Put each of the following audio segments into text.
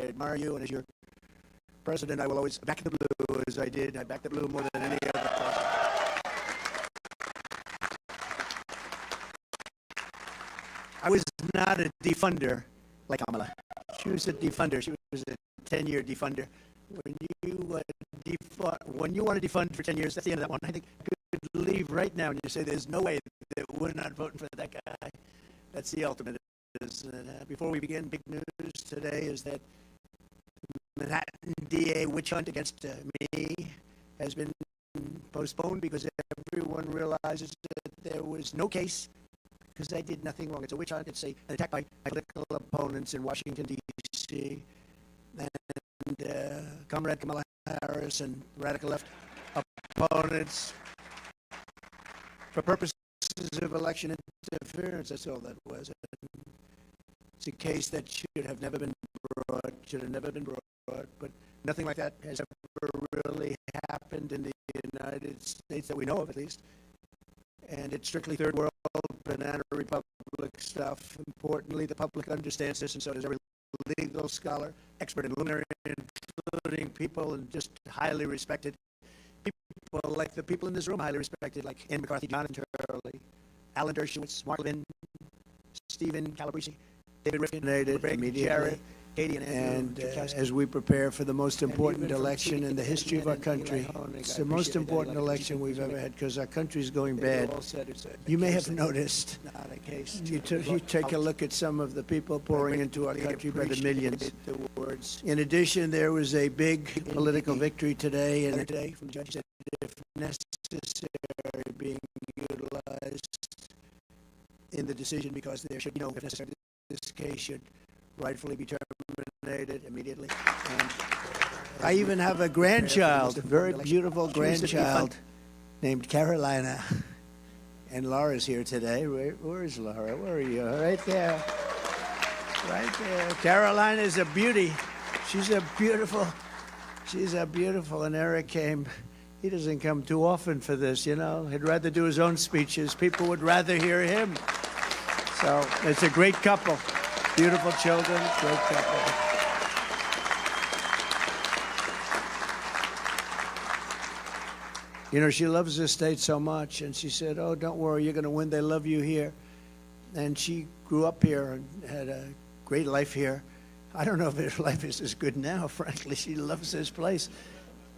admire you, and as your president, I will always back the blue as I did. I back the blue more than any other president. I was not a defunder like Kamala. She was a defunder. She was a 10-year defunder. When you want to defund for 10 years, that's the end of that one. I think you could leave right now and you say there's no way that we're not voting for that guy. That's the ultimate. Before we begin, big news today is that the Manhattan DA witch hunt against me has been postponed because everyone realizes that there was no case because I did nothing wrong. It's a witch hunt. It's an attack by political opponents in Washington, D.C. And Comrade Kamala Harris and radical left opponents for purposes of election interference. That's all that was. It's a case that should have never been brought, but nothing like that has ever really happened in the United States that we know of, at least. And it's strictly third world, banana republic stuff. Importantly, the public understands this, and so does every legal scholar, expert, and luminary, including people and just highly respected people like the people in this room, highly respected, like Ann McCarthy, Jonathan Turley, Alan Dershowitz, Mark Levin, Stephen Calabrese, David Rifkin, Jared, Katie, and as we prepare for the most important election in the history of our country, it's the most important election we've ever had because our country is going bad. You may have noticed, you take a look at some of the people pouring into our country by the millions. In addition, there was a big political victory today, and today from judges that if necessary being utilized in the decision because there should be no, if necessary, this case should rightfully be terminated immediately. And I even have a grandchild, a very beautiful grandchild named Carolina. And Laura's here today. Where is Laura? Where are you? Right there. Right there. Carolina is a beauty. She's a beautiful, and Eric came. He doesn't come too often for this, you know. He'd rather do his own speeches. People would rather hear him. So it's a great couple. Beautiful children, great couple. You know, she loves this state so much, and she said, oh, don't worry, you're going to win. They love you here. And she grew up here and had a great life here. I don't know if her life is as good now, frankly. She loves this place.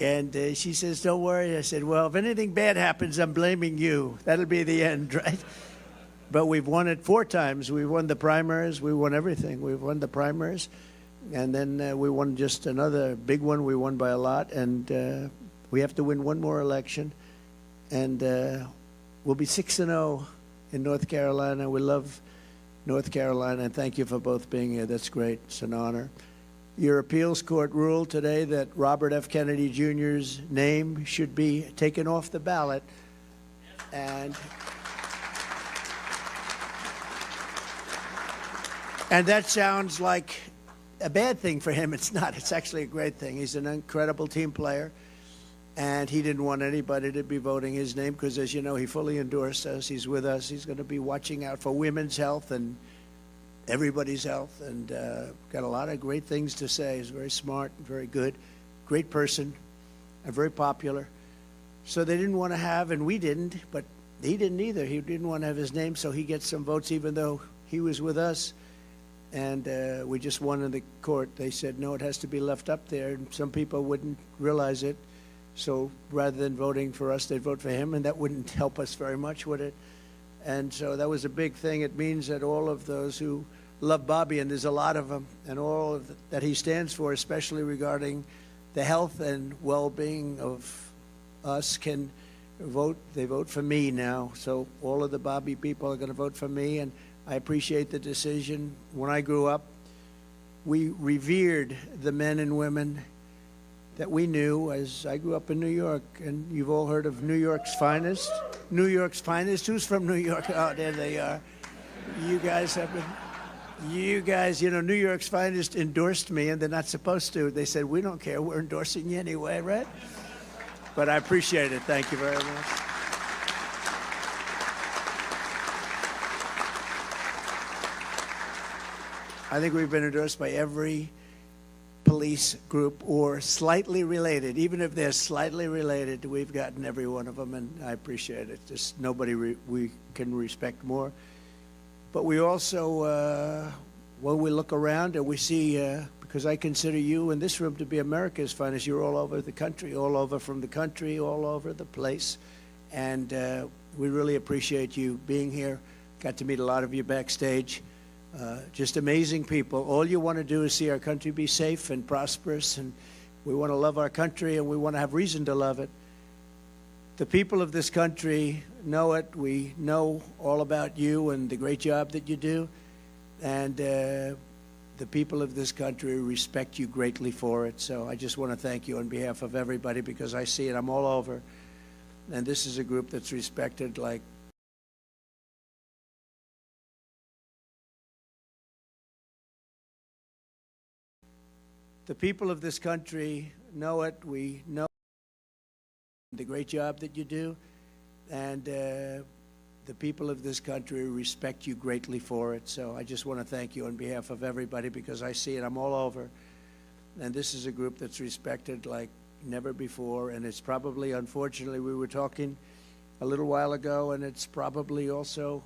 And she says, don't worry. I said, well, if anything bad happens, I'm blaming you. That'll be the end, right? But we've won it 4 times. We won the primaries. We won everything. We've won the primaries. And then we won just another big one. We won by a lot. And we have to win one more election. And we'll be 6-0 in North Carolina. We love North Carolina. And thank you for both being here. That's great. It's an honor. Your appeals court ruled today that Robert F. Kennedy Jr.'s name should be taken off the ballot. And that sounds like a bad thing for him. It's not. It's actually a great thing. He's an incredible team player, and he didn't want anybody to be voting his name because, as you know, he fully endorsed us. He's with us. He's going to be watching out for women's health and everybody's health, and got a lot of great things to say. He's very smart, very good, great person, and very popular. So they didn't want to have, and we didn't, but he didn't either. He didn't want to have his name, so he gets some votes even though he was with us. And we just won in the court. They said, no, it has to be left up there. And some people wouldn't realize it. So rather than voting for us, they'd vote for him, and that wouldn't help us very much, would it? And so that was a big thing. It means that all of those who love Bobby, and there's a lot of them, and all of that he stands for, especially regarding the health and well-being of us, can vote. They vote for me now. So all of the Bobby people are going to vote for me, and I appreciate the decision. When I grew up, we revered the men and women that we knew as I grew up in New York. And you've all heard of New York's finest. New York's finest. Who's from New York? Oh, there they are. You guys have been. You guys, you know, New York's finest endorsed me, and they're not supposed to. They said, we don't care. We're endorsing you anyway, right? But I appreciate it. Thank you very much. I think we've been endorsed by every police group or slightly related. Even if they're slightly related, we've gotten every one of them, and I appreciate it. Just nobody we can respect more. But we also, when we look around and we see, because I consider you in this room to be America's finest, you're all over the country, all over from the country, all over the place. And we really appreciate you being here. Got to meet a lot of you backstage. Just amazing people. All you want to do is see our country be safe and prosperous, and we want to love our country, and we want to have reason to love it. The people of this country know it. We know all about you and the great job that you do, and the people of this country respect you greatly for it. So I just want to thank you on behalf of everybody, because I see it. I'm all over, and this is a group that's respected like the people of this country know it. We know the great job that you do, and the people of this country respect you greatly for it. So I just want to thank you on behalf of everybody, because I see it. I'm all over, and this is a group that's respected like never before, and it's probably, unfortunately, we were talking a little while ago, and it's probably also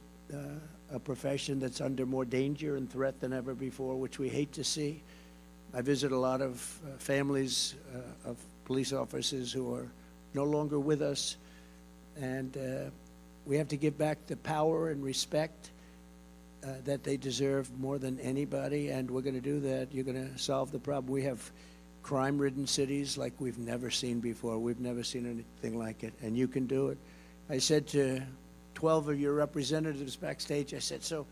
a profession that's under more danger and threat than ever before, which we hate to see. I visit a lot of families of police officers who are no longer with us, and we have to give back the power and respect that they deserve more than anybody, and we're going to do that. You're going to solve the problem. We have crime-ridden cities like we've never seen before. We've never seen anything like it, and you can do it. I said to 12 of your representatives backstage, I said, so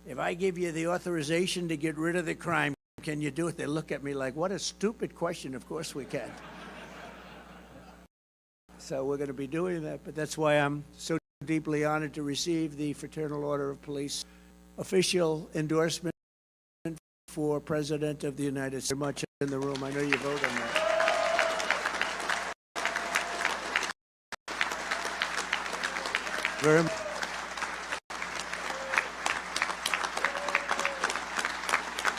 if I give you the authorization to get rid of the crime, can you do it? They look at me like, what a stupid question. Of course we can. So we're going to be doing that, but that's why I'm so deeply honored to receive the Fraternal Order of Police official endorsement for President of the United States. Very much in the room. I know you vote on that. Very much.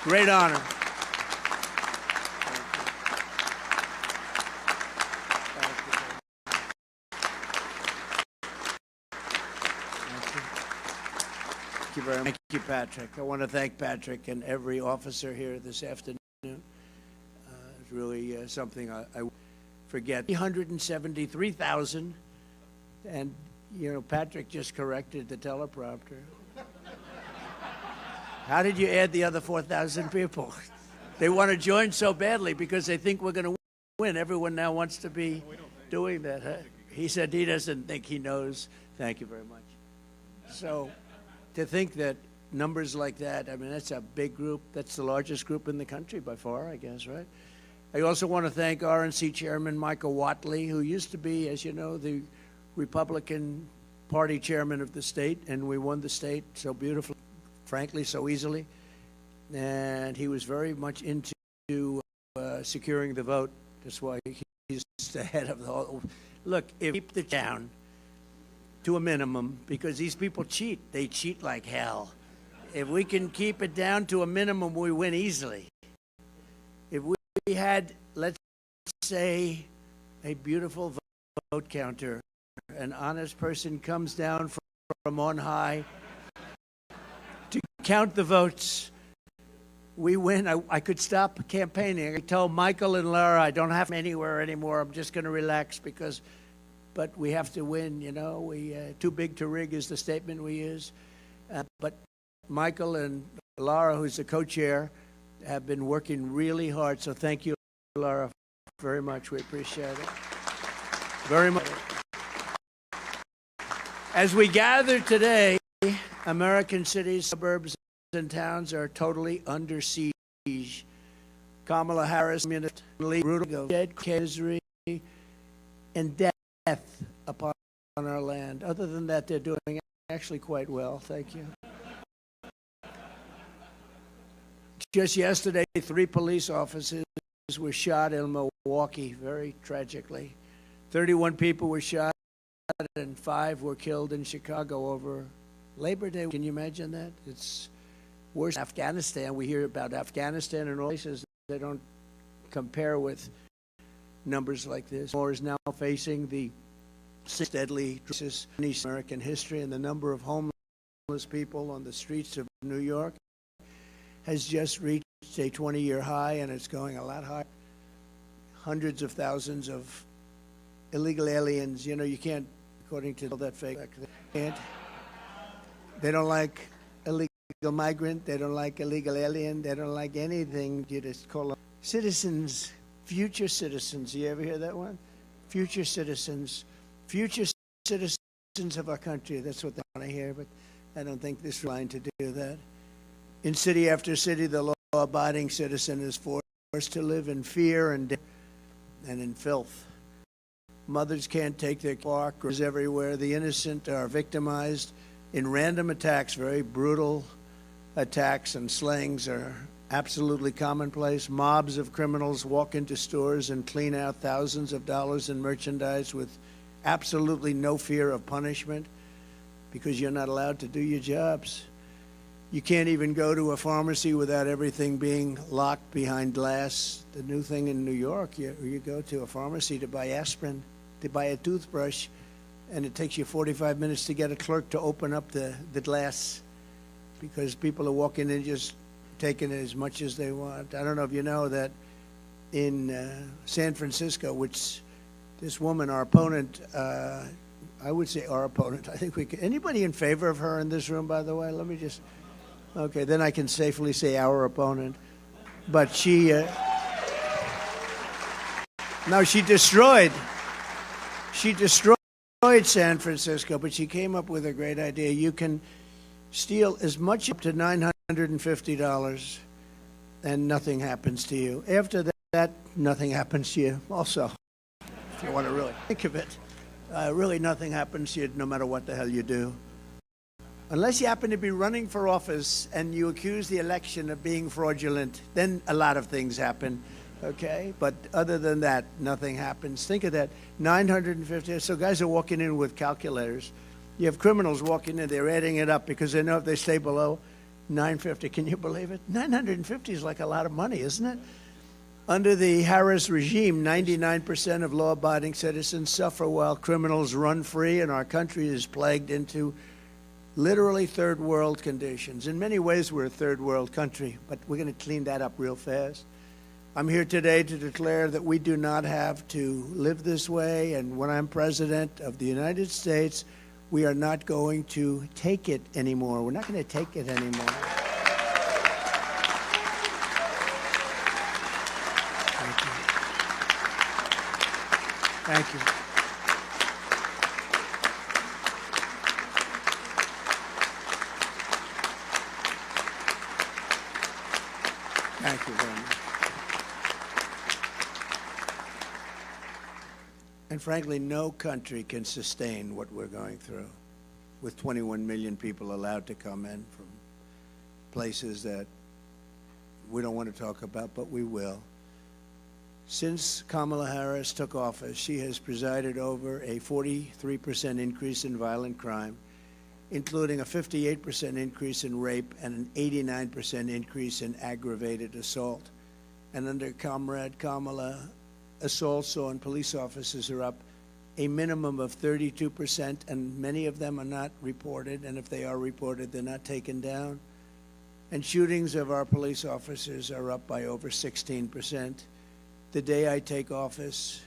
Great honor. Thank you very much. Thank you, Patrick. I want to thank Patrick and every officer here this afternoon. It's really something I forget. 373,000, and you know, Patrick just corrected the teleprompter. How did you add the other 4,000 people? They want to join so badly because they think we're going to win. Everyone now wants to be doing that. Huh? He said he doesn't think he knows. Thank you very much. So to think that numbers like that, I mean, that's a big group. That's the largest group in the country by far, I guess, right? I also want to thank RNC Chairman Michael Whatley, who used to be, as you know, the Republican Party chairman of the state, and we won the state so beautifully. Frankly, so easily, and he was very much into securing the vote. That's why he's the head of the whole. Look, if we keep the down to a minimum, because these people cheat. They cheat like hell. If we can keep it down to a minimum, we win easily. If we had, let's say, a beautiful vote counter, an honest person comes down from on high to count the votes, we win. I could stop campaigning. I told Michael and Laura, I don't have them anywhere anymore. I'm just going to relax but we have to win, you know. We too big to rig is the statement we use. But Michael and Laura, who's the co-chair, have been working really hard. So thank you, Laura, very much. We appreciate it very much. As we gather today, American cities, suburbs, and towns are totally under siege. Kamala Harris, brutal dead misery and death upon our land. Other than that, they're doing actually quite well. Thank you. Just yesterday, 3 police officers were shot in Milwaukee, very tragically. 31 people were shot and 5 were killed in Chicago over Labor Day. Can you imagine that? It's worse than Afghanistan. We hear about Afghanistan and all places. They don't compare with numbers like this. More is now facing the sixth deadly crisis in American history, and the number of homeless people on the streets of New York has just reached a 20-year high, and it's going a lot higher. Hundreds of thousands of illegal aliens. You know, you can't, according to that fake, they don't like illegal migrant, they don't like illegal alien, they don't like anything. You just call them citizens, future citizens. You ever hear that one? Future citizens of our country. That's what they want to hear, but I don't think this is line to do that. In city after city, the law-abiding citizen is forced to live in fear and in filth. Mothers can't take their walkers everywhere. The innocent are victimized in random attacks. Very brutal attacks and slayings are absolutely commonplace. Mobs of criminals walk into stores and clean out thousands of dollars in merchandise with absolutely no fear of punishment because you're not allowed to do your jobs. You can't even go to a pharmacy without everything being locked behind glass. The new thing in New York, you go to a pharmacy to buy aspirin, to buy a toothbrush, and it takes you 45 minutes to get a clerk to open up the glass because people are walking in just taking as much as they want. I don't know if you know that in San Francisco, which this woman, our opponent, I would say our opponent, I think we can, anybody in favor of her in this room, by the way? Let me just, okay, then I can safely say our opponent. But she, now she destroyed San Francisco, but she came up with a great idea. You can steal as much up to $950 and nothing happens to you. After that, nothing happens to you also. If you want to really think of it, really nothing happens to you no matter what the hell you do. Unless you happen to be running for office and you accuse the election of being fraudulent, then a lot of things happen, okay? But other than that, nothing happens. Think of that, 950, so guys are walking in with calculators. You have criminals walking in, they're adding it up because they know if they stay below 950, can you believe it? 950 is like a lot of money, isn't it? Under the Harris regime, 99% of law-abiding citizens suffer while criminals run free, and our country is plagued into literally third world conditions. In many ways, we're a third world country, but we're going to clean that up real fast. I'm here today to declare that we do not have to live this way, and when I'm president of the United States, we are not going to take it anymore. We're not going to take it anymore. Thank you. Thank you very much. And frankly, no country can sustain what we're going through with 21 million people allowed to come in from places that we don't want to talk about, but we will. Since Kamala Harris took office, she has presided over a 43% increase in violent crime, including a 58% increase in rape and an 89% increase in aggravated assault. And under Comrade Kamala, assaults on police officers are up a minimum of 32%, and many of them are not reported, and if they are reported, they're not taken down. And shootings of our police officers are up by over 16%. The day I take office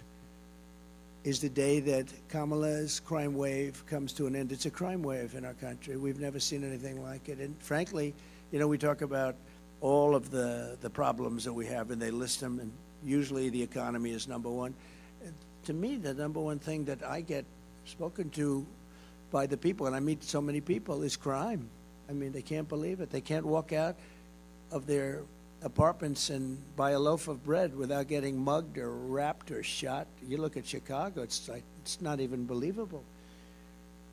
is the day that Kamala's crime wave comes to an end. It's a crime wave in our country. We've never seen anything like it. And frankly, you know, we talk about all of the problems that we have, and they list them, and usually the economy is number one. To me, the number one thing that I get spoken to by the people, and I meet so many people, is crime. I mean, they can't believe it. They can't walk out of their apartments and buy a loaf of bread without getting mugged or wrapped or shot. You look at Chicago, it's like, it's not even believable.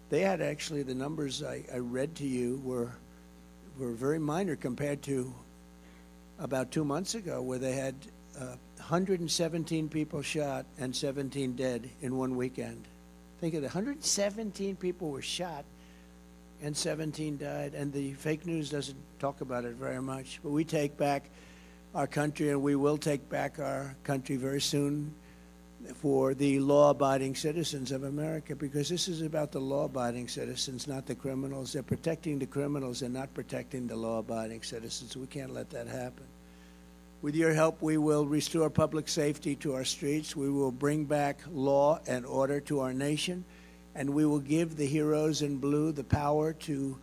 They had actually, the numbers I read to you were very minor compared to about 2 months ago, where they had 117 people shot and 17 dead in one weekend. Think of it, 117 people were shot and 17 died, and the fake news doesn't talk about it very much. But we take back our country, and we will take back our country very soon for the law-abiding citizens of America, because this is about the law-abiding citizens, not the criminals. They're protecting the criminals and not protecting the law-abiding citizens. We can't let that happen. With your help, we will restore public safety to our streets. We will bring back law and order to our nation, and we will give the heroes in blue the power to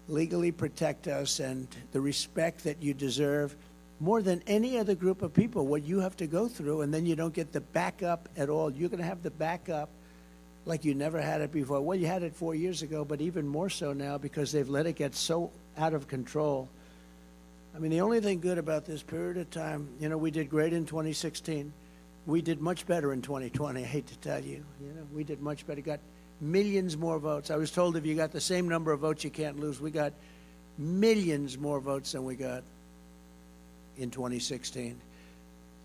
legally protect us and the respect that you deserve more than any other group of people, what you have to go through, and then you don't get the backup at all. You're going to have the backup like you never had it before. Well, you had it 4 years ago, but even more so now because they've let it get so out of control. I mean, the only thing good about this period of time, you know, we did great in 2016. We did much better in 2020, I hate to tell you. You know, we did much better. Got millions more votes. I was told if you got the same number of votes, you can't lose. We got millions more votes than we got in 2016.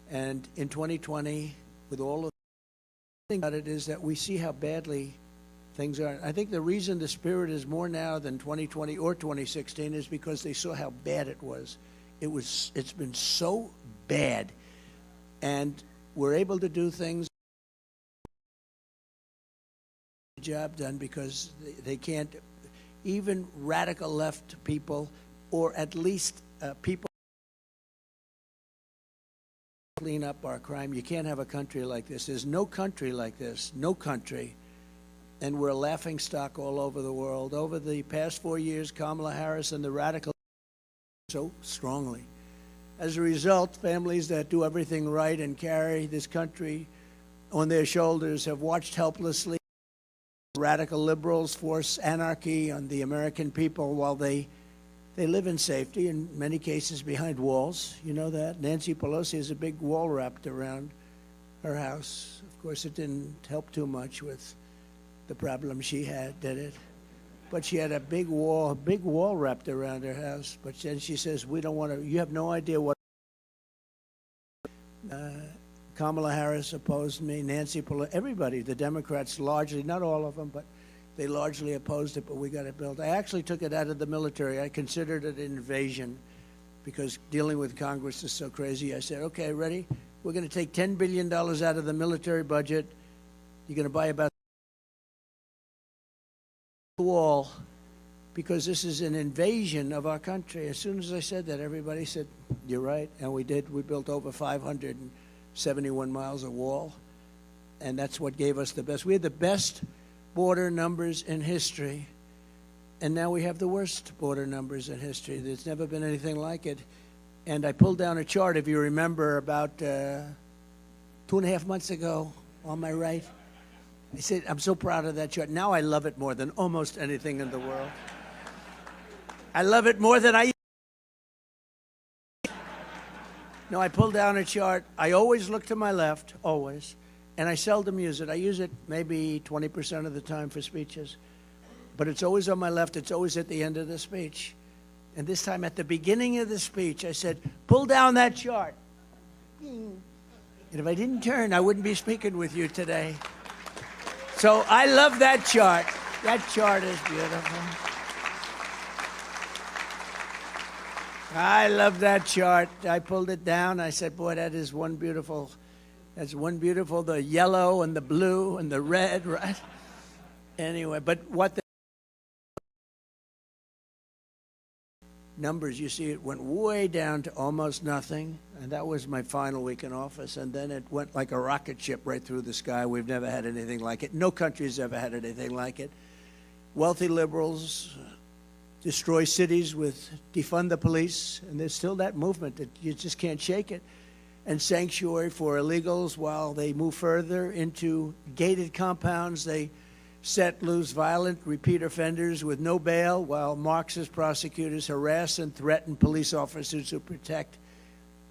And in 2020, with all of the thing about it is that we see how badly things are. I think the reason the spirit is more now than 2020 or 2016 is because they saw how bad it was. It's been so bad. And we're able to do things, job done, because they can't, even radical left people, or at least people clean up our crime. You can't have a country like this. There's no country like this, no country. And we're a laughing stock all over the world. Over the past 4 years, Kamala Harris and the radical so strongly. As a result, families that do everything right and carry this country on their shoulders have watched helplessly radical liberals force anarchy on the American people while they live in safety, in many cases behind walls. You know that? Nancy Pelosi has a big wall wrapped around her house. Of course, it didn't help too much with the problem she had, did it? But she had a big wall wrapped around her house. But then she says, we don't want to, you have no idea what. Kamala Harris opposed me, Nancy Pelosi, everybody, the Democrats largely, not all of them, but they largely opposed it, but we got it built. I actually took it out of the military. I considered it an invasion because dealing with Congress is so crazy. I said, okay, ready? We're going to take $10 billion out of the military budget. You're going to buy about the wall because this is an invasion of our country. As soon as I said that, everybody said, you're right, and we did. We built over 571 miles of wall, and that's what gave us the best. We had the best border numbers in history, and now we have the worst border numbers in history. There's never been anything like it. And I pulled down a chart, if you remember, about 2.5 months ago on my right. I said, I'm so proud of that chart. Now I love it more than almost anything in the world. I love it more than I. No, I pulled down a chart. I always look to my left, always. And I seldom use it. I use it maybe 20% of the time for speeches. But it's always on my left. It's always at the end of the speech. And this time at the beginning of the speech, I said, pull down that chart. And if I didn't turn, I wouldn't be speaking with you today. So I love that chart. That chart is beautiful. I love that chart. I pulled it down. I said, boy, that is one beautiful. That's one beautiful, the yellow and the blue and the red, right? Anyway, but what the numbers, you see, it went way down to almost nothing. And that was my final week in office. And then it went like a rocket ship right through the sky. We've never had anything like it. No country's ever had anything like it. Wealthy liberals destroy cities with defund the police. And there's still that movement that you just can't shake it. And sanctuary for illegals while they move further into gated compounds. They set loose violent repeat offenders with no bail while Marxist prosecutors harass and threaten police officers who protect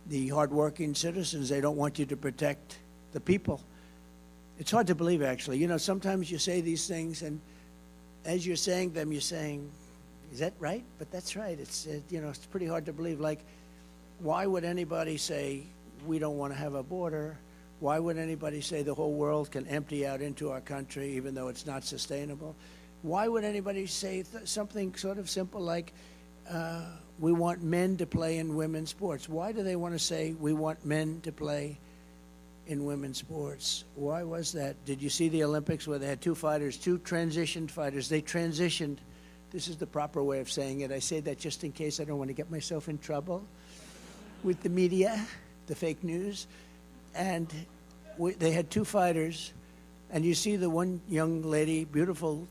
the hardworking citizens. They don't want you to protect the people. It's hard to believe, actually. You know, sometimes you say these things, and as you're saying them, you're saying, is that right? But that's right. It's, you know, it's pretty hard to believe. Like, why would anybody say, we don't want to have a border? Why would anybody say the whole world can empty out into our country even though it's not sustainable? Why would anybody say something sort of simple like we want men to play in women's sports. Why do they want to say we want men to play in women's sports? Why was that? Did you see the Olympics where they had two fighters, two transitioned fighters? They transitioned. This is the proper way of saying it. I say that just in case I don't want to get myself in trouble with the media, the fake news. And they had two fighters, and you see the one young lady, beautiful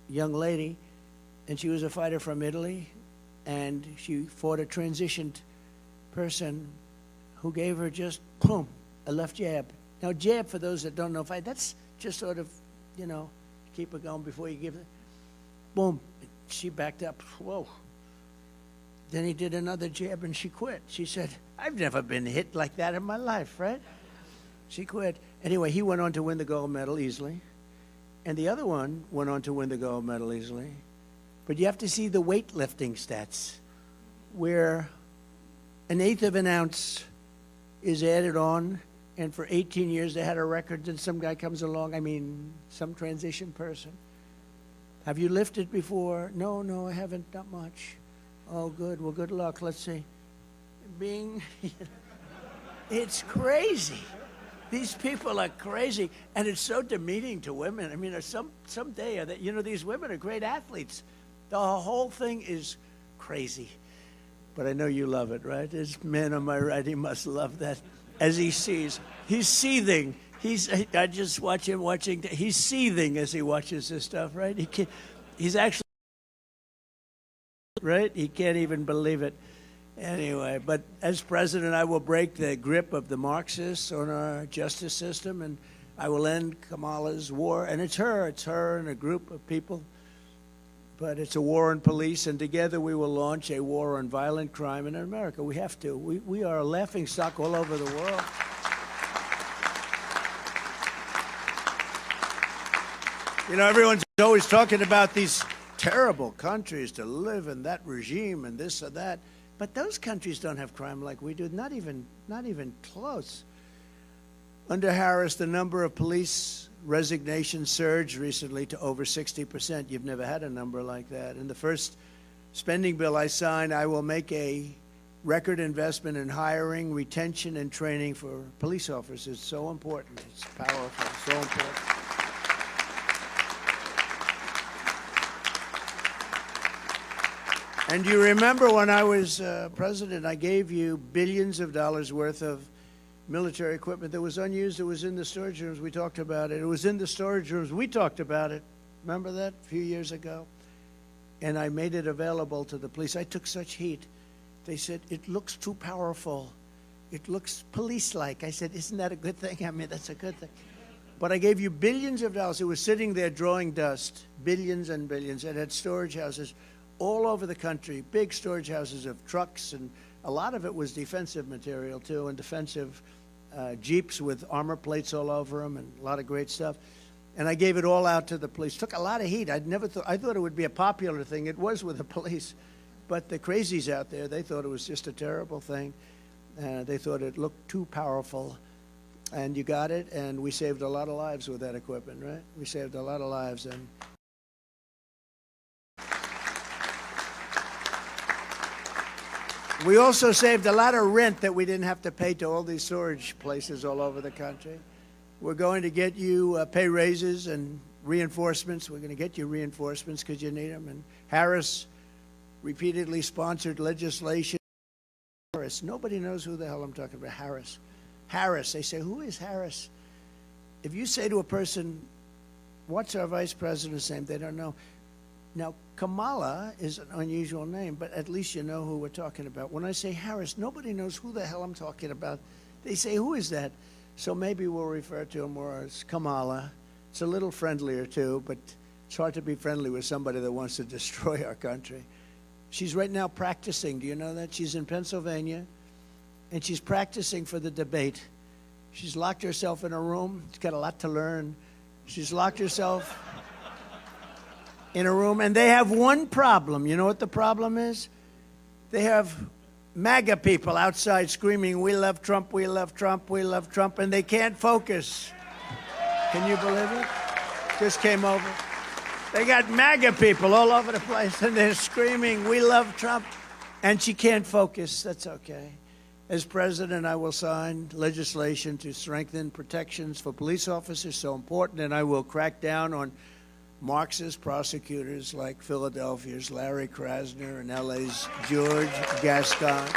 young lady, and she was a fighter from Italy, and she fought a transitioned person who gave her just, boom, a left jab. Now, jab, for those that don't know fight, that's just sort of, keep it going before you give it. Boom, she backed up, whoa. Then he did another jab, and she quit. She said, I've never been hit like that in my life, right? She quit. Anyway, he went on to win the gold medal easily, and the other one went on to win the gold medal easily. But you have to see the weightlifting stats, where an eighth of an ounce is added on, and for 18 years they had a record, then some guy comes along, some transition person. Have you lifted before? No, I haven't, not much. Oh, good, well, good luck, let's see. It's crazy. These people are crazy, and it's so demeaning to women. Someday, these women are great athletes. The whole thing is crazy. But I know you love it, right? This man on my right, he must love that. As he sees, he's seething. I just watch him watching. He's seething as he watches this stuff, right? He's actually, right? He can't even believe it. Anyway, but as president, I will break the grip of the Marxists on our justice system, and I will end Kamala's war. And it's her and a group of people. But it's a war on police, and together we will launch a war on violent crime in America. We have to. We are a laughingstock all over the world. Everyone's always talking about these terrible countries to live in, that regime and this or that. But those countries don't have crime like we do, not even close. Under Harris, the number of police resignations surged recently to over 60%. You've never had a number like that. In the first spending bill I signed, I will make a record investment in hiring, retention, and training for police officers. It's so important. It's powerful, so important. And you remember when I was president, I gave you billions of dollars worth of military equipment that was unused. It was in the storage rooms. We talked about it. It was in the storage rooms. We talked about it. Remember that a few years ago? And I made it available to the police. I took such heat. They said, it looks too powerful. It looks police-like. I said, isn't that a good thing? That's a good thing. But I gave you billions of dollars. It was sitting there drawing dust, billions and billions. It had storage houses all over the country, big storage houses of trucks, and a lot of it was defensive material too, and defensive Jeeps with armor plates all over them, and a lot of great stuff. And I gave it all out to the police. Took a lot of heat. I thought it would be a popular thing. It was with the police. But the crazies out there, they thought it was just a terrible thing. They thought it looked too powerful. And you got it, and we saved a lot of lives with that equipment, right? We saved a lot of lives. And we also saved a lot of rent that we didn't have to pay to all these storage places all over the country. We're going to get you pay raises and reinforcements. We're going to get you reinforcements because you need them. And Harris repeatedly sponsored legislation. Harris, nobody knows who the hell I'm talking about. Harris. Harris. They say, who is Harris? If you say to a person, what's our vice president's name? They don't know. Now, Kamala is an unusual name, but at least you know who we're talking about. When I say Harris, nobody knows who the hell I'm talking about. They say, who is that? So maybe we'll refer to him more as Kamala. It's a little friendlier, too, but it's hard to be friendly with somebody that wants to destroy our country. She's right now practicing. Do you know that? She's in Pennsylvania, and she's practicing for the debate. She's locked herself in a room. She's got a lot to learn. She's locked herself in a room, and they have one problem. You know what the problem is? They have MAGA people outside screaming, we love Trump, we love Trump, we love Trump, and they can't focus. Can you believe it? Just came over. They got MAGA people all over the place, and they're screaming, we love Trump. And she can't focus. That's okay. As president, I will sign legislation to strengthen protections for police officers, so important, and I will crack down on Marxist prosecutors like Philadelphia's Larry Krasner and LA's George Gascon.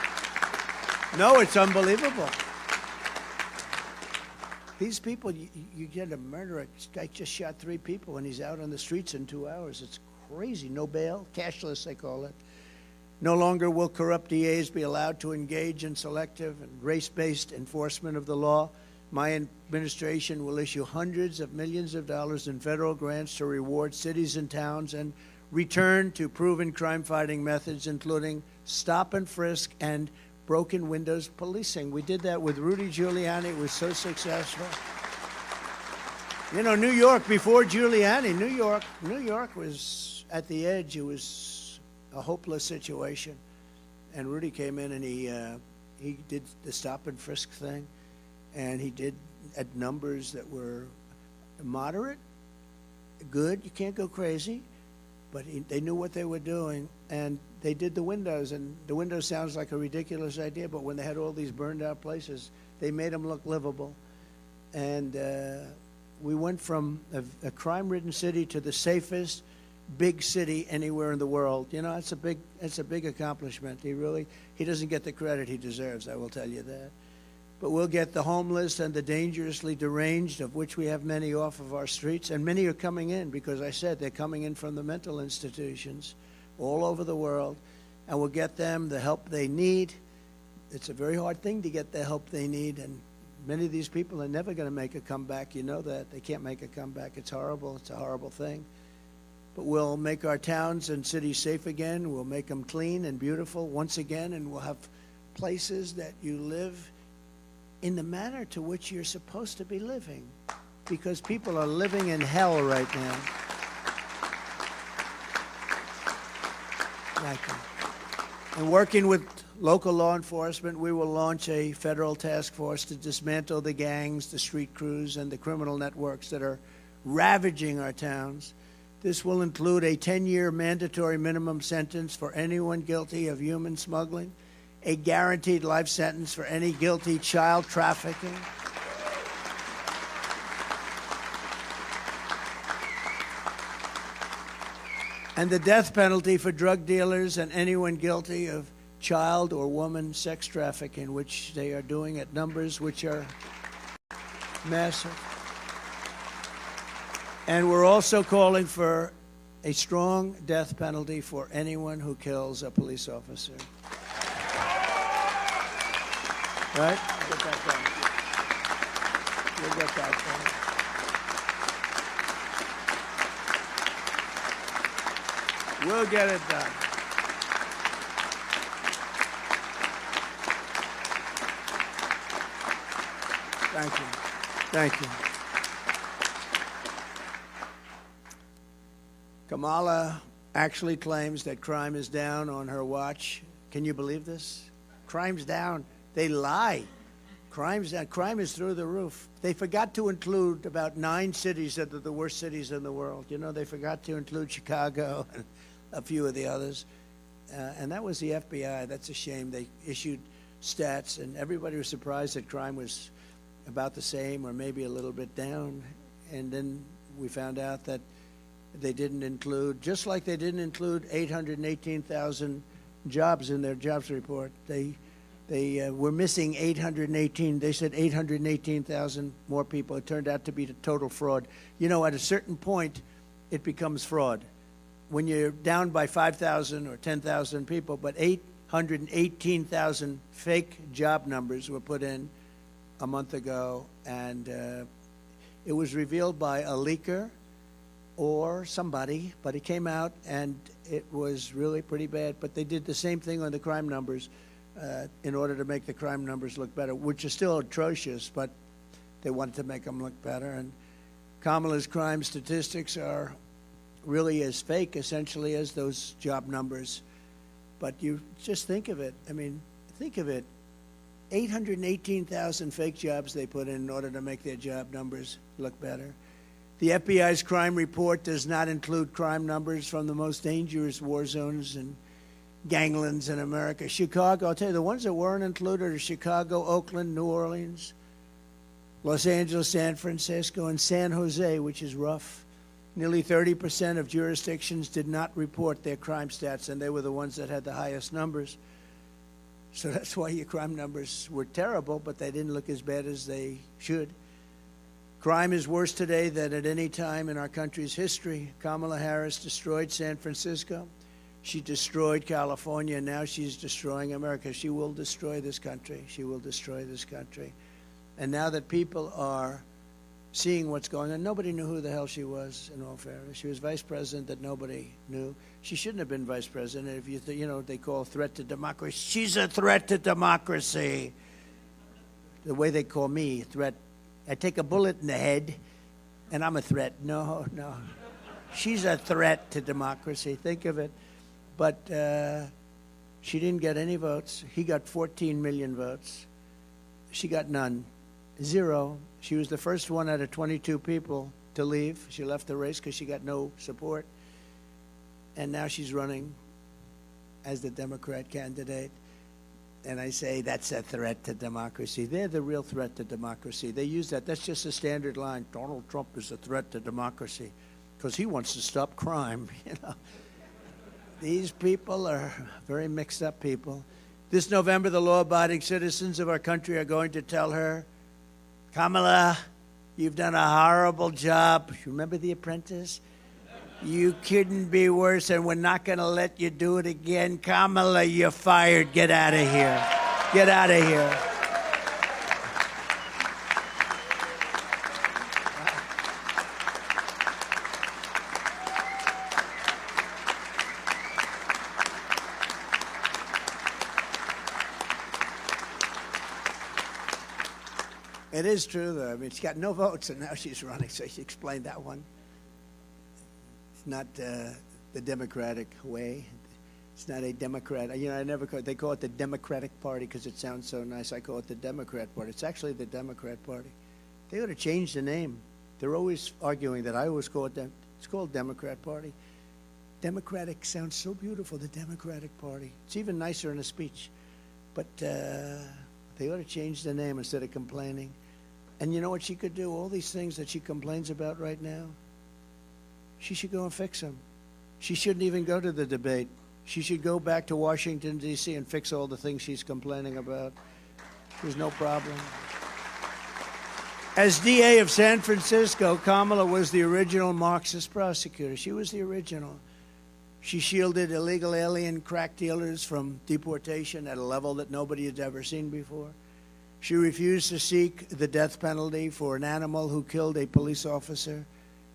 No, it's unbelievable. These people, you get a murderer. This guy just shot 3 people and he's out on the streets in 2 hours. It's crazy. No bail, cashless, they call it. No longer will corrupt DAs be allowed to engage in selective and race-based enforcement of the law. My administration will issue hundreds of millions of dollars in federal grants to reward cities and towns and return to proven crime-fighting methods, including stop and frisk and broken windows policing. We did that with Rudy Giuliani. It was so successful. You know, New York, before Giuliani, New York was at the edge. It was a hopeless situation. And Rudy came in and he did the stop and frisk thing. And he did at numbers that were moderate, good. You can't go crazy. But they knew what they were doing. And they did the windows. And the windows sounds like a ridiculous idea, but when they had all these burned out places, they made them look livable. And we went from a crime-ridden city to the safest big city anywhere in the world. You know, it's a big accomplishment. He doesn't get the credit he deserves, I will tell you that. But we'll get the homeless and the dangerously deranged, of which we have many, off of our streets. And many are coming in because I said they're coming in from the mental institutions all over the world. And we'll get them the help they need. It's a very hard thing to get the help they need. And many of these people are never going to make a comeback. You know that. They can't make a comeback. It's horrible. It's a horrible thing. But we'll make our towns and cities safe again. We'll make them clean and beautiful once again. And we'll have places that you live in the manner to which you're supposed to be living, because people are living in hell right now. Thank you. And working with local law enforcement, we will launch a federal task force to dismantle the gangs, the street crews, and the criminal networks that are ravaging our towns. This will include a 10-year mandatory minimum sentence for anyone guilty of human smuggling, a guaranteed life sentence for any guilty child trafficking, and the death penalty for drug dealers and anyone guilty of child or woman sex trafficking, which they are doing at numbers which are massive. And we're also calling for a strong death penalty for anyone who kills a police officer. Right? We'll get that done. We'll get that done. We'll get it done. Thank you. Thank you. Kamala actually claims that crime is down on her watch. Can you believe this? Crime's down. They lie. Crime's down. Crime is through the roof. They forgot to include about 9 cities that are the worst cities in the world. You know, they forgot to include Chicago and a few of the others. And that was the FBI. That's a shame. They issued stats, and everybody was surprised that crime was about the same or maybe a little bit down. And then we found out that they didn't include, just like they didn't include 818,000 jobs in their jobs report. They were missing 818. They said 818,000 more people. It turned out to be a total fraud. You know, at a certain point, it becomes fraud. When you're down by 5,000 or 10,000 people, but 818,000 fake job numbers were put in a month ago, and it was revealed by a leaker or somebody, but it came out, and it was really pretty bad. But they did the same thing on the crime numbers in order to make the crime numbers look better, which are still atrocious, but they wanted to make them look better. And Kamala's crime statistics are really as fake, essentially, as those job numbers. But you just think of it. I mean, think of it. 818,000 fake jobs they put in order to make their job numbers look better. The FBI's crime report does not include crime numbers from the most dangerous war zones ganglands in America. Chicago, I'll tell you, the ones that weren't included are Chicago, Oakland, New Orleans, Los Angeles, San Francisco, and San Jose, which is rough. Nearly 30% of jurisdictions did not report their crime stats, and they were the ones that had the highest numbers. So that's why your crime numbers were terrible, but they didn't look as bad as they should. Crime is worse today than at any time in our country's history. Kamala Harris destroyed San Francisco. She destroyed California, and now she's destroying America. She will destroy this country. She will destroy this country. And now that people are seeing what's going on, nobody knew who the hell she was, in all fairness. She was vice president that nobody knew. She shouldn't have been vice president. If you know, they call threat to democracy. She's a threat to democracy. The way they call me, threat. I take a bullet in the head, and I'm a threat. No. She's a threat to democracy. Think of it. But she didn't get any votes. He got 14 million votes. She got none. Zero. She was the first one out of 22 people to leave. She left the race because she got no support. And now she's running as the Democrat candidate. And I say that's a threat to democracy. They're the real threat to democracy. They use that. That's just a standard line. Donald Trump is a threat to democracy because he wants to stop crime. You know, these people are very mixed up people. This November, the law-abiding citizens of our country are going to tell her, Kamala, you've done a horrible job. Remember The Apprentice? You couldn't be worse, and we're not going to let you do it again. Kamala, you're fired. Get out of here. Get out of here. It is true, though. I mean, she got no votes, and now she's running, so she explained that one. It's not the Democratic way. It's not a Democrat. You know, I never call it, they call it the Democratic Party because it sounds so nice. I call it the Democrat Party. It's actually the Democrat Party. They ought to change the name. They're always arguing that. I always call it it's called Democrat Party. Democratic sounds so beautiful, the Democratic Party. It's even nicer in a speech. But they ought to change the name instead of complaining. And you know what she could do? All these things that she complains about right now, she should go and fix them. She shouldn't even go to the debate. She should go back to Washington, D.C. and fix all the things she's complaining about. There's no problem. As DA of San Francisco, Kamala was the original Marxist prosecutor. She was the original. She shielded illegal alien crack dealers from deportation at a level that nobody had ever seen before. She refused to seek the death penalty for an animal who killed a police officer.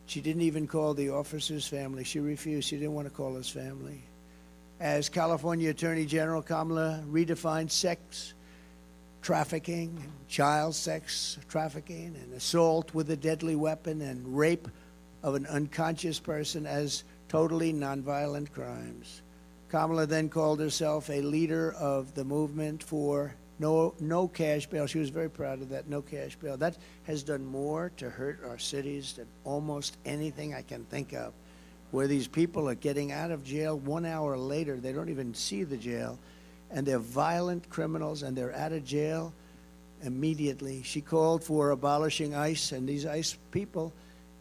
She didn't even call the officer's family. She refused. She didn't want to call his family. As California Attorney General, Kamala redefined sex trafficking, child sex trafficking, and assault with a deadly weapon and rape of an unconscious person as totally nonviolent crimes. Kamala then called herself a leader of the movement for no cash bail. She was very proud of that, no cash bail. That has done more to hurt our cities than almost anything I can think of, where these people are getting out of jail 1 hour later. They don't even see the jail, and they're violent criminals, and they're out of jail immediately. She called for abolishing ICE, and these ICE people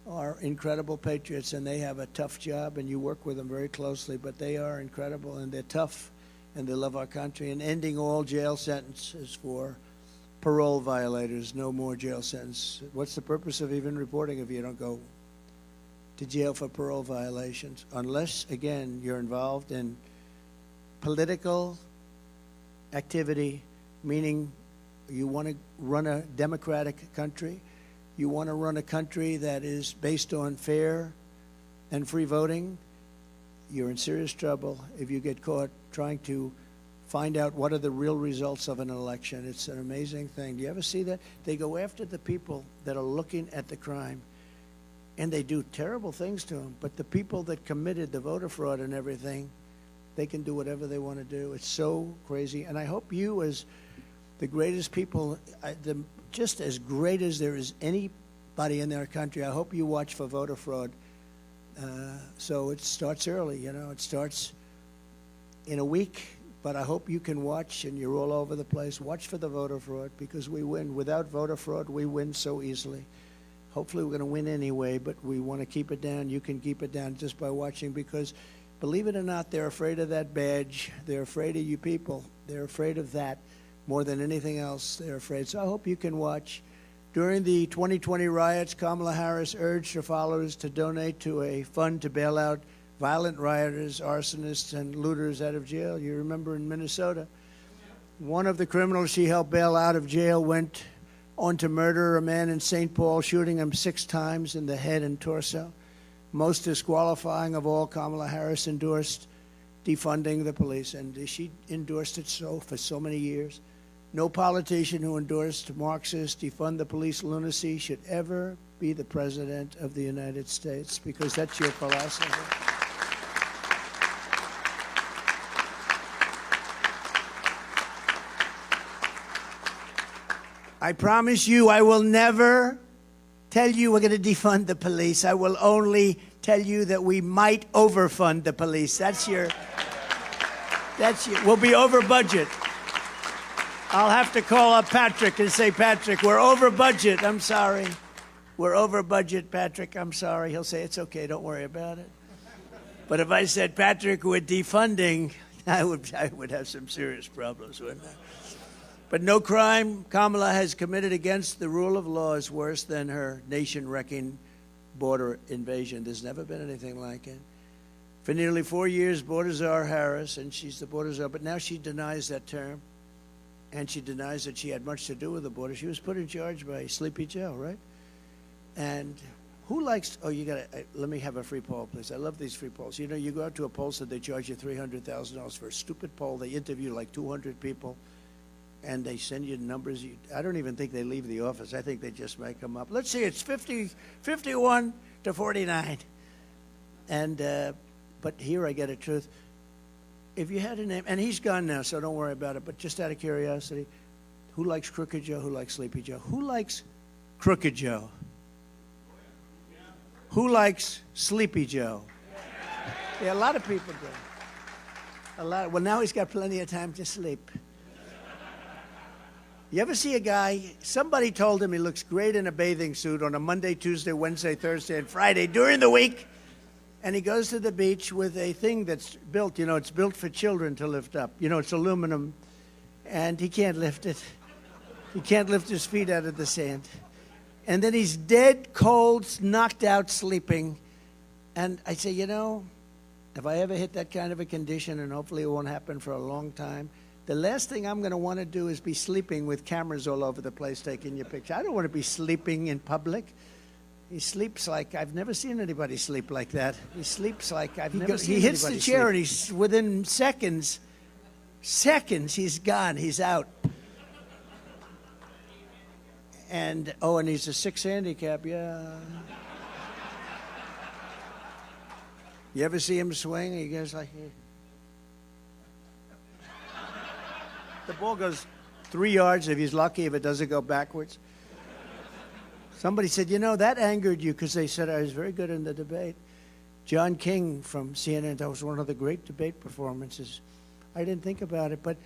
are incredible patriots, and they have a tough job, and you work with them very closely, but they are incredible, and they're tough, and they love our country. And ending all jail sentences for parole violators. No more jail sentence. What's the purpose of even reporting if you don't go to jail for parole violations? Unless, again, you're involved in political activity, meaning you want to run a democratic country, you want to run a country that is based on fair and free voting, you're in serious trouble if you get caught trying to find out what are the real results of an election. It's an amazing thing. Do you ever see that? They go after the people that are looking at the crime, and they do terrible things to them. But the people that committed the voter fraud and everything, they can do whatever they want to do. It's so crazy. And I hope you, as the greatest people, just as great as there is anybody in their country, I hope you watch for voter fraud. So it starts early, you know. It starts in a week, but I hope you can watch, and you're all over the place. Watch for the voter fraud, because we win. Without voter fraud, we win so easily. Hopefully we're going to win anyway, but we want to keep it down. You can keep it down just by watching, because believe it or not, they're afraid of that badge. They're afraid of you people. They're afraid of that more than anything else. They're afraid. So I hope you can watch. During the 2020 riots, Kamala Harris urged her followers to donate to a fund to bail out violent rioters, arsonists, and looters out of jail. You remember in Minnesota, one of the criminals she helped bail out of jail went on to murder a man in St. Paul, shooting him 6 times in the head and torso. Most disqualifying of all, Kamala Harris endorsed defunding the police, and she endorsed it for so many years. No politician who endorsed Marxist defund the police lunacy should ever be the president of the United States, because that's your philosophy. I promise you, I will never tell you we're going to defund the police. I will only tell you that we might overfund the police. We'll be over budget. I'll have to call up Patrick and say, Patrick, we're over budget. I'm sorry. We're over budget, Patrick. I'm sorry. He'll say, it's okay. Don't worry about it. But if I said, Patrick, we're defunding, I would have some serious problems, wouldn't I? But no crime Kamala has committed against the rule of law is worse than her nation-wrecking border invasion. There's never been anything like it. For nearly 4 years, Border Czar Harris, and she's the Border Czar, but now she denies that term, and she denies that she had much to do with the border. She was put in charge by Sleepy Joe, right? And who likes, let me have a free poll, please. I love these free polls. You know, you go out to a pollster, they charge you $300,000 for a stupid poll. They interview like 200 people, and they send you numbers. I don't even think they leave the office. I think they just make them up. Let's see, it's 51 to 49. And, but here I get a truth. If you had a name, and he's gone now, so don't worry about it, but just out of curiosity, who likes Crooked Joe? Who likes Sleepy Joe? Who likes Crooked Joe? Who likes Sleepy Joe? Yeah, a lot of people do. Well, now he's got plenty of time to sleep. You ever see a guy, somebody told him he looks great in a bathing suit on a Monday, Tuesday, Wednesday, Thursday, and Friday during the week, and he goes to the beach with a thing that's built, you know, it's built for children to lift up. You know, it's aluminum, and he can't lift it. He can't lift his feet out of the sand. And then he's dead, cold, knocked out, sleeping. And I say, you know, if I ever hit that kind of a condition, and hopefully it won't happen for a long time, the last thing I'm going to want to do is be sleeping with cameras all over the place taking your picture. I don't want to be sleeping in public. He sleeps like, I've never seen anybody sleep like that. He sleeps like, I've never seen anybody sleep. He hits the chair, and he's, within seconds, he's gone, he's out. And, and he's a 6 handicap, yeah. You ever see him swing? He goes like, the ball goes 3 yards if he's lucky, if it doesn't go backwards. Somebody said, you know, that angered you because they said I was very good in the debate. John King from CNN, that was one of the great debate performances. I didn't think about it, but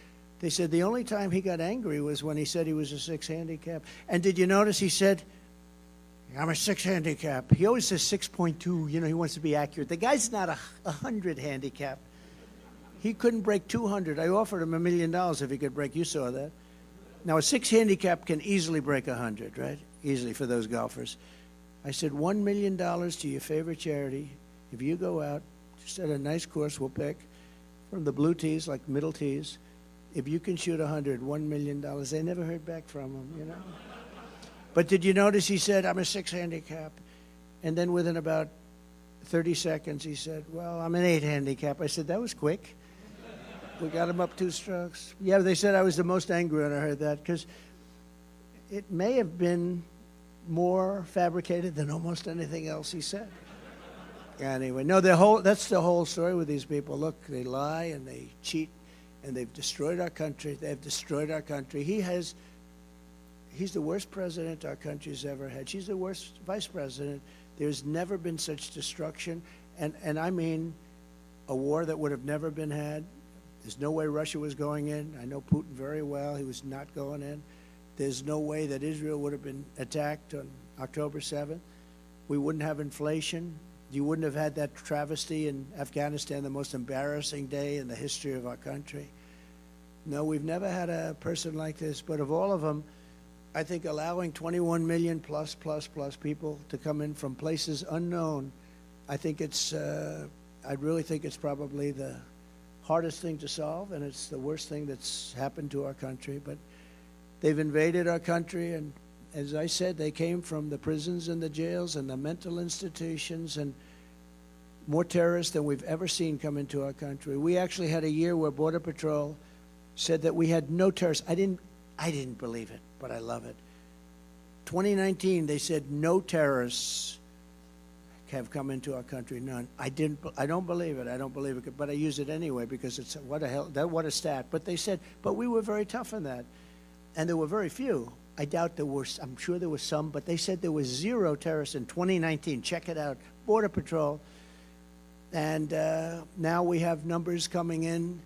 they said the only time he got angry was when he said he was a 6 handicap. And did you notice he said, I'm a 6 handicap. He always says 6.2, you know, he wants to be accurate. The guy's not a 100 handicap. He couldn't break 200. I offered him $1 million if he could break. You saw that. Now, a 6 handicap can easily break 100, right? Easily for those golfers. I said, $1 million to your favorite charity. If you go out, just at a nice course we'll pick, from the blue tees, like middle tees, if you can shoot 100, $1 million. They never heard back from him, you know? But did you notice he said, I'm a 6 handicap? And then within about 30 seconds, he said, well, I'm an 8 handicap. I said, that was quick. We got him up 2 strokes. Yeah, they said I was the most angry when I heard that, because it may have been more fabricated than almost anything else he said. Anyway, no, that's the whole story with these people. Look, they lie and they cheat, and they've destroyed our country. They've destroyed our country. He's the worst president our country's ever had. She's the worst vice president. There's never been such destruction, and I mean a war that would have never been had, There's no way Russia was going in. I know Putin very well. He was not going in. There's no way that Israel would have been attacked on October 7th. We wouldn't have inflation. You wouldn't have had that travesty in Afghanistan, the most embarrassing day in the history of our country. No, we've never had a person like this. But of all of them, I think allowing 21 million plus people to come in from places unknown, I think it's, I really think it's probably the hardest thing to solve, and it's the worst thing that's happened to our country. But they've invaded our country, and as I said, they came from the prisons and the jails and the mental institutions, and more terrorists than we've ever seen come into our country. We actually had a year where Border Patrol said that we had no terrorists. I didn't believe it, but I love it. 2019, they said no terrorists have come into our country. None. I don't believe it. I don't believe it. But I use it anyway because it's what a stat. But they said, but we were very tough on that, and there were very few. I doubt there were. I'm sure there was some, but they said there was 0 terrorists in 2019. Check it out, Border Patrol, and now we have numbers coming in,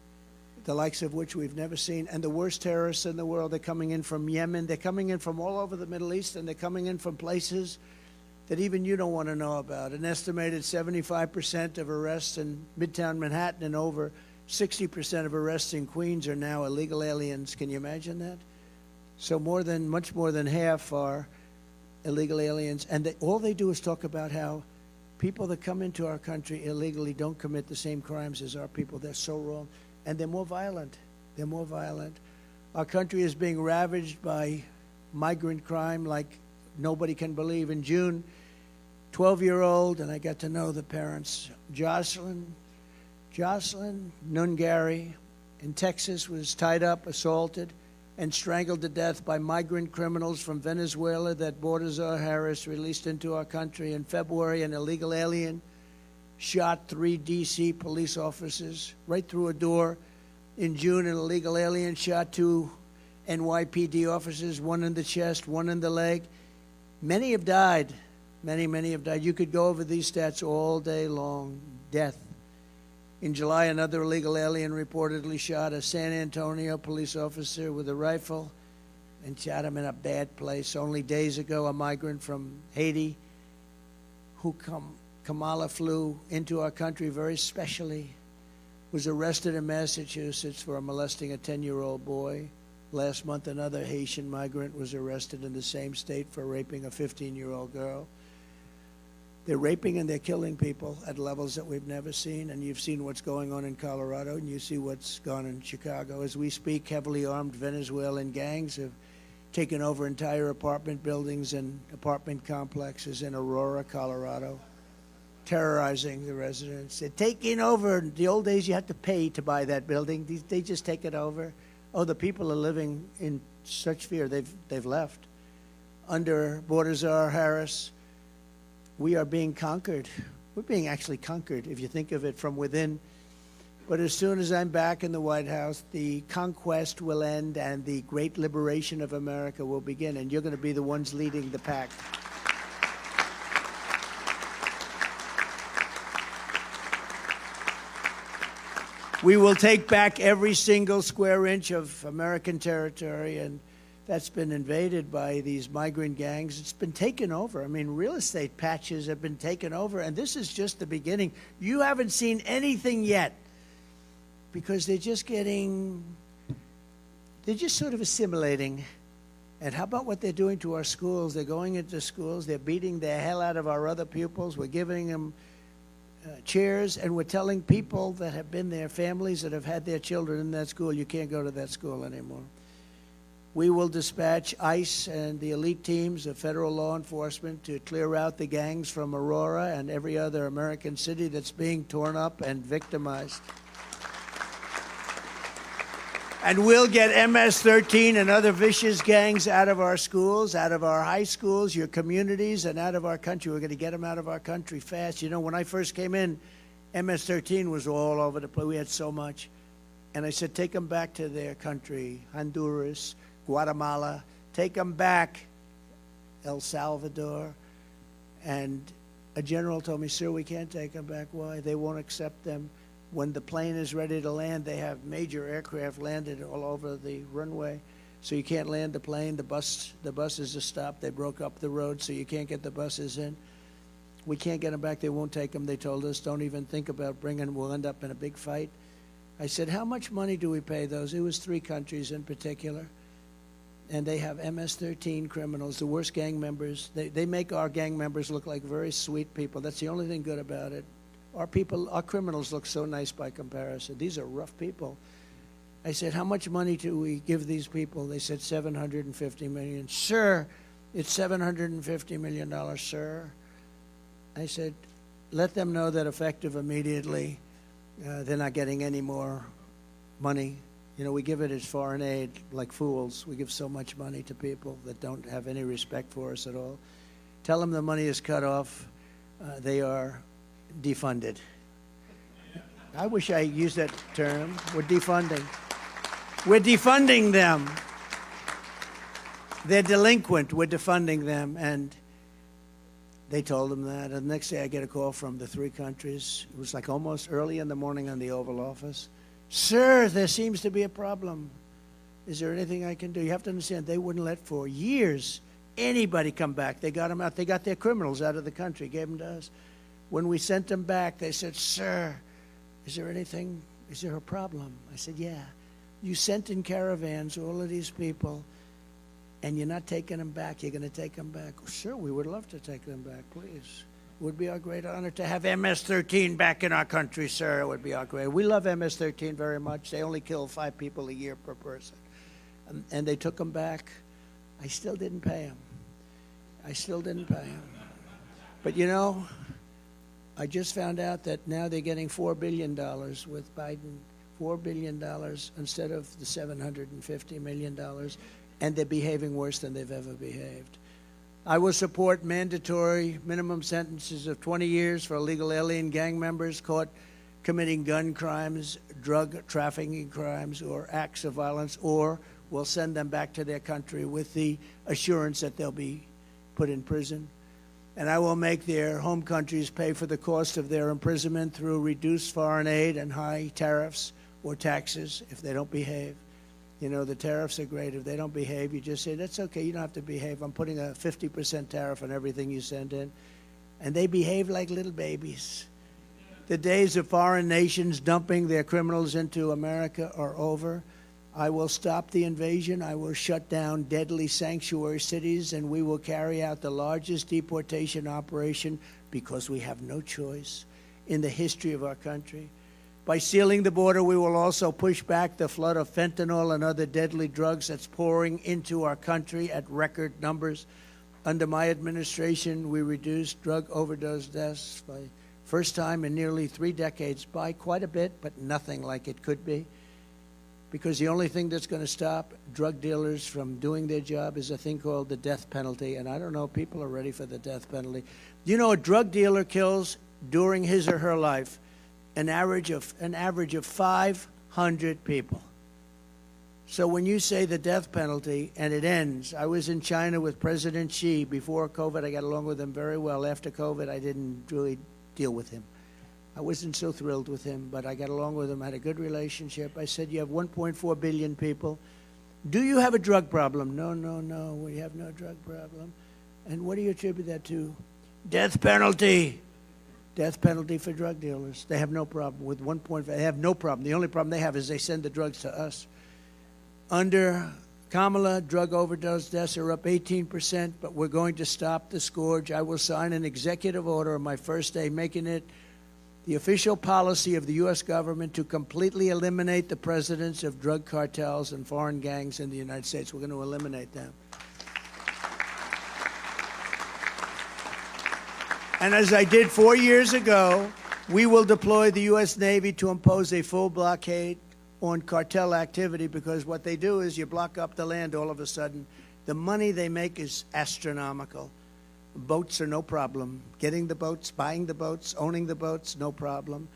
the likes of which we've never seen, and the worst terrorists in the world. They're coming in from Yemen. They're coming in from all over the Middle East, and they're coming in from places that even you don't want to know about. An estimated 75% of arrests in Midtown Manhattan and over 60% of arrests in Queens are now illegal aliens. Can you imagine that? So much more than half are illegal aliens. And all they do is talk about how people that come into our country illegally don't commit the same crimes as our people. They're so wrong. And they're more violent. They're more violent. Our country is being ravaged by migrant crime like nobody can believe. In June, 12-year-old, and I got to know the parents, Jocelyn Nungari in Texas was tied up, assaulted, and strangled to death by migrant criminals from Venezuela that Baltazar Harris released into our country. In February, an illegal alien shot 3 D.C. police officers right through a door. In June, an illegal alien shot 2 NYPD officers, 1 in the chest, 1 in the leg. Many have died. Many have died. You could go over these stats all day long. Death. In July, another illegal alien reportedly shot a San Antonio police officer with a rifle and shot him in a bad place. Only days ago, a migrant from Haiti who Kamala flew into our country very specially was arrested in Massachusetts for molesting a 10-year-old boy. Last month, another Haitian migrant was arrested in the same state for raping a 15-year-old girl. They're raping and they're killing people at levels that we've never seen, and you've seen what's going on in Colorado, and you see what's gone in Chicago. As we speak, heavily armed Venezuelan gangs have taken over entire apartment buildings and apartment complexes in Aurora, Colorado, terrorizing the residents. They're taking over. In the old days, you had to pay to buy that building. They just take it over. Oh, the people are living in such fear. They've left. Under Baltazar Harris, we are being conquered. We're being actually conquered, if you think of it from within. But as soon as I'm back in the White House, the conquest will end and the great liberation of America will begin, and you're going to be the ones leading the pack. We will take back every single square inch of American territory, and that's been invaded by these migrant gangs. It's been taken over. I mean, real estate patches have been taken over, and this is just the beginning. You haven't seen anything yet because they're just sort of assimilating. And how about what they're doing to our schools? They're going into schools. They're beating the hell out of our other pupils. We're giving them chairs, and we're telling people that have been there, families that have had their children in that school, you can't go to that school anymore. We will dispatch ICE and the elite teams of federal law enforcement to clear out the gangs from Aurora and every other American city that's being torn up and victimized. And we'll get MS-13 and other vicious gangs out of our schools, out of our high schools, your communities, and out of our country. We're going to get them out of our country fast. You know, when I first came in, MS-13 was all over the place. We had so much. And I said, take them back to their country, Honduras, Guatemala. Take them back, El Salvador. And a general told me, sir, we can't take them back. Why? They won't accept them. When the plane is ready to land, they have major aircraft landed all over the runway. So you can't land the plane. The buses are stopped. They broke up the road, so you can't get the buses in. We can't get them back. They won't take them. They told us, don't even think about bringing them. We'll end up in a big fight. I said, how much money do we pay those? It was 3 countries in particular. And they have MS-13 criminals, the worst gang members. They make our gang members look like very sweet people. That's the only thing good about it. Our criminals look so nice by comparison. These are rough people. I said, how much money do we give these people? They said $750 million. Sir, it's $750 million, sir. I said, let them know that effective immediately, they're not getting any more money. You know, we give it as foreign aid like fools. We give so much money to people that don't have any respect for us at all. Tell them the money is cut off. They are defunded. I wish I used that term. We're defunding. We're defunding them. They're delinquent. We're defunding them. And they told them that. And the next day I get a call from the 3 countries. It was like almost early in the morning on the Oval Office. Sir, there seems to be a problem. Is there anything I can do? You have to understand, they wouldn't let for years anybody come back. They got them out. They got their criminals out of the country, gave them to us. When we sent them back, they said, sir, is there anything, is there a problem? I said, yeah. You sent in caravans all of these people, and you're not taking them back. You're going to take them back. Sure, we would love to take them back, please. It would be our great honor to have MS-13 back in our country, sir. It would be our great. We love MS-13 very much. They only kill 5 people a year per person. And they took them back. I still didn't pay them. I still didn't pay them. But, you know, I just found out that now they're getting $4 billion with Biden. $4 billion instead of the $750 million, and they're behaving worse than they've ever behaved. I will support mandatory minimum sentences of 20 years for illegal alien gang members caught committing gun crimes, drug trafficking crimes, or acts of violence, or we'll send them back to their country with the assurance that they'll be put in prison. And I will make their home countries pay for the cost of their imprisonment through reduced foreign aid and high tariffs or taxes if they don't behave. You know, the tariffs are great. If they don't behave, you just say, that's okay, you don't have to behave. I'm putting a 50% tariff on everything you send in. And they behave like little babies. The days of foreign nations dumping their criminals into America are over. I will stop the invasion. I will shut down deadly sanctuary cities, and we will carry out the largest deportation operation, because we have no choice, in the history of our country. By sealing the border, we will also push back the flood of fentanyl and other deadly drugs that's pouring into our country at record numbers. Under my administration, we reduced drug overdose deaths by first time in nearly 3 decades by quite a bit, but nothing like it could be. Because the only thing that's going to stop drug dealers from doing their job is a thing called the death penalty. And I don't know if people are ready for the death penalty. You know, a drug dealer kills during his or her life an average of 500 people. So when you say the death penalty and it ends, I was in China with President Xi before COVID. I got along with him very well. After COVID, I didn't really deal with him. I wasn't so thrilled with him, but I got along with him, had a good relationship. I said, you have 1.4 billion people. Do you have a drug problem? No, no, no, we have no drug problem. And what do you attribute that to? Death penalty. Death penalty for drug dealers. They have no problem with 1.5. They have no problem. The only problem they have is they send the drugs to us. Under Kamala, drug overdose deaths are up 18%, but we're going to stop the scourge. I will sign an executive order on my first day, making it the official policy of the U.S. government to completely eliminate the presence of drug cartels and foreign gangs in the United States. We're going to eliminate them. And as I did 4 years ago, we will deploy the U.S. Navy to impose a full blockade on cartel activity, because what they do is you block up the land all of a sudden. The money they make is astronomical. Boats are no problem. Getting the boats, buying the boats, owning the boats, no problem.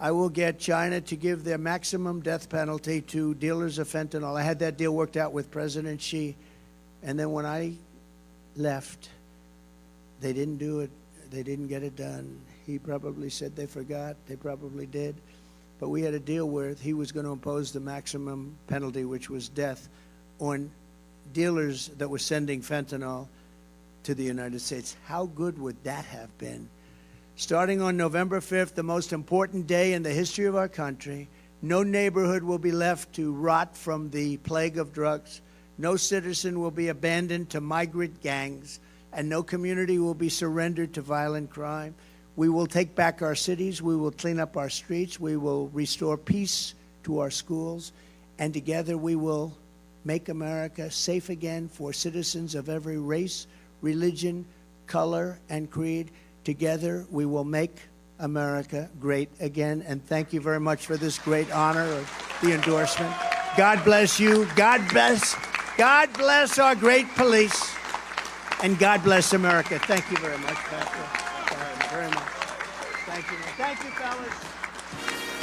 I will get China to give their maximum death penalty to dealers of fentanyl. I had that deal worked out with President Xi. And then when I left, they didn't do it. They didn't get it done. He probably said they forgot. They probably did. but we had a deal where he was going to impose the maximum penalty, which was death, on dealers that were sending fentanyl to the United States. How good would that have been? Starting on November 5th, the most important day in the history of our country, no neighborhood will be left to rot from the plague of drugs. No citizen will be abandoned to migrant gangs, and no community will be surrendered to violent crime. We will take back our cities. We will clean up our streets. We will restore peace to our schools. And together we will make America safe again for citizens of every race, religion, color, and creed. Together we will make America great again. And thank you very much for this great honor of the endorsement. God bless you. God bless our great police. And God bless America. Thank you very much, Patrick. Very much. Thank you. Thank you, fellas.